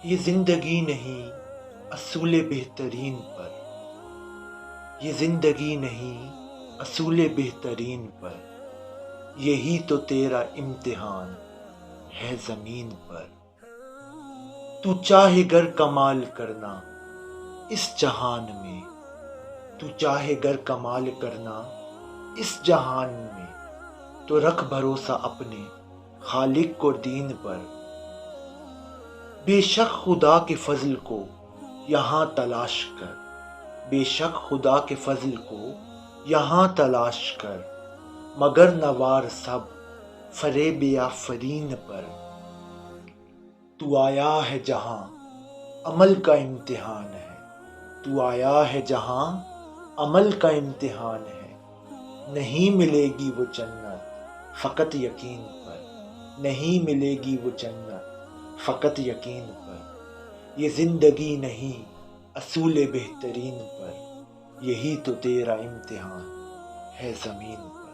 یہ زندگی نہیں اصول بہترین پر، یہ زندگی نہیں اصول بہترین پر، یہی تو تیرا امتحان ہے زمین پر۔ تو چاہے گر کمال کرنا اس جہان میں، تو چاہے گر کمال کرنا اس جہان میں، تو رکھ بھروسہ اپنے خالق اور دین پر۔ بے شک خدا کے فضل کو یہاں تلاش کر، بے شک خدا کے فضل کو یہاں تلاش کر، مگر نوار سب فریب آفرین پر۔ تو آیا ہے جہاں عمل کا امتحان ہے، تو آیا ہے جہاں عمل کا امتحان ہے، نہیں ملے گی وہ جنت فقط یقین پر، نہیں ملے گی وہ جنت فقط یقین پر۔ یہ زندگی نہیں اصول بہترین پر، یہی تو تیرا امتحان ہے زمین پر۔